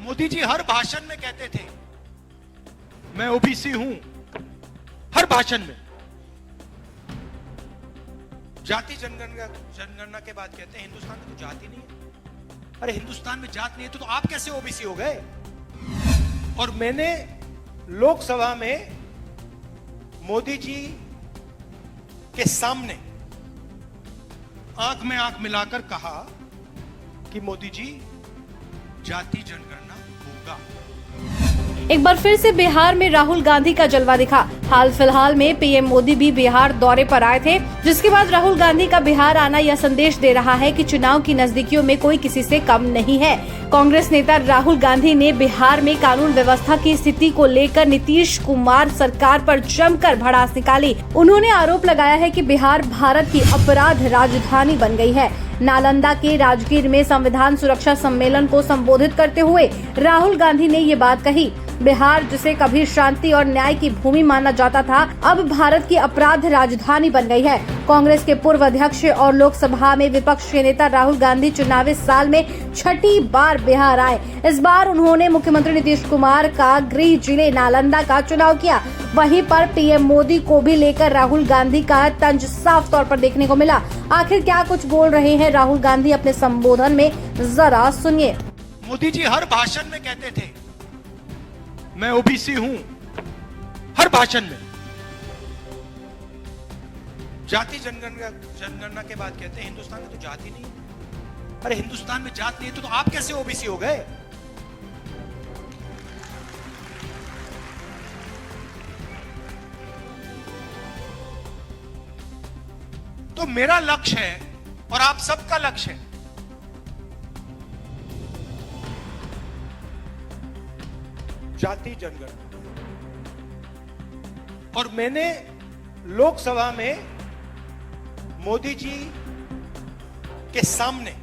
मोदी जी हर भाषण में कहते थे मैं ओबीसी हूं, हर भाषण में। जाति जनगणना के बाद कहते हैं हिंदुस्तान में तो जाति नहीं है। अरे हिंदुस्तान में जात नहीं है तो आप कैसे ओबीसी हो गए? और मैंने लोकसभा में मोदी जी के सामने आंख में आंख मिलाकर कहा कि मोदी जी जाति जनगणना होगा। एक बार फिर से बिहार में राहुल गांधी का जलवा दिखा। हाल फिलहाल में पीएम मोदी भी बिहार दौरे पर आए थे, जिसके बाद राहुल गांधी का बिहार आना यह संदेश दे रहा है कि चुनाव की नजदीकियों में कोई किसी से कम नहीं है। कांग्रेस नेता राहुल गांधी ने बिहार में कानून व्यवस्था की स्थिति को लेकर नीतीश कुमार सरकार पर जमकर भड़ास निकाली। उन्होंने आरोप लगाया है कि बिहार भारत की अपराध राजधानी बन गई है। नालंदा के राजगीर में संविधान सुरक्षा सम्मेलन को संबोधित करते हुए राहुल गांधी ने ये बात कही। बिहार जिसे कभी शांति और न्याय की भूमि माना जाता था, अब भारत की अपराध राजधानी बन गई है। कांग्रेस के पूर्व अध्यक्ष और लोकसभा में विपक्ष के नेता राहुल गांधी चुनावी साल में छठी बार बिहार आए। इस बार उन्होंने मुख्यमंत्री नीतीश कुमार का गृह जिले नालंदा का चुनाव किया। वहीं पर पीएम मोदी को भी लेकर राहुल गांधी का तंज साफ तौर पर देखने को मिला। आखिर क्या कुछ बोल रहे हैं राहुल गांधी अपने संबोधन में, जरा सुनिए। मोदी जी हर भाषण में कहते थे मैं ओबीसी हूं, हर भाषण में। जाति जनगणना के बाद कहते हैं हिंदुस्तान में तो जाति नहीं है। अरे हिंदुस्तान में जात नहीं है तो आप कैसे ओबीसी हो गए? तो मेरा लक्ष्य है और आप सबका लक्ष्य है जाति जनगणना। और मैंने लोकसभा में मोदी जी के सामने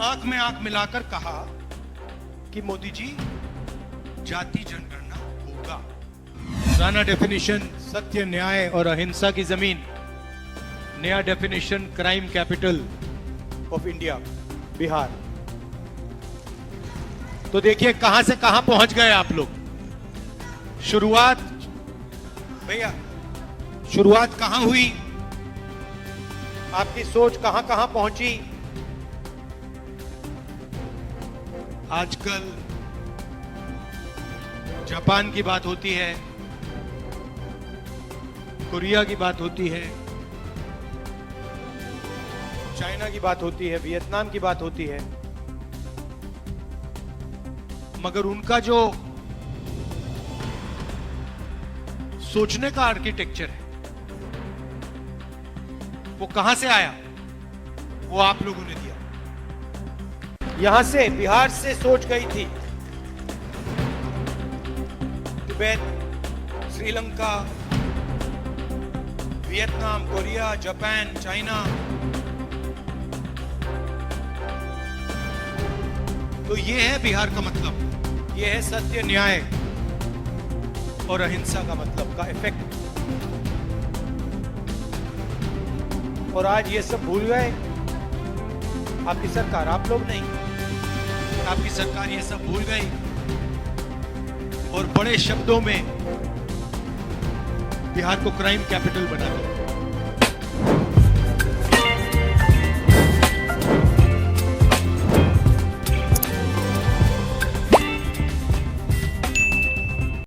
आंख में आंख मिलाकर कहा कि मोदी जी जाति जनगणना होगा। पुराना डेफिनेशन सत्य, न्याय और अहिंसा की जमीन, नया definition crime capital of India Bihar. तो देखिए कहां से कहां पहुंच गए आप लोग। शुरुआत भैया, शुरुआत कहां हुई, आपकी सोच कहां कहां पहुंची। आजकल जापान की बात होती है, कोरिया की बात होती है, चाइना की बात होती है, वियतनाम की बात होती है, मगर उनका जो सोचने का आर्किटेक्चर है वो कहां से आया, वो आप लोगों ने दिया। यहां से बिहार से सोच गई थी Tibet, Sri Lanka, Vietnam, Korea, Japan, China. तो ये है बिहार का मतलब, ये है सत्य, न्याय और अहिंसा का मतलब का इफेक्ट। और आज ये सब भूल गए आपकी सरकार, आप लोग नहीं, आपकी सरकार ये सब भूल गई और बड़े शब्दों में बिहार को क्राइम कैपिटल बना दिया।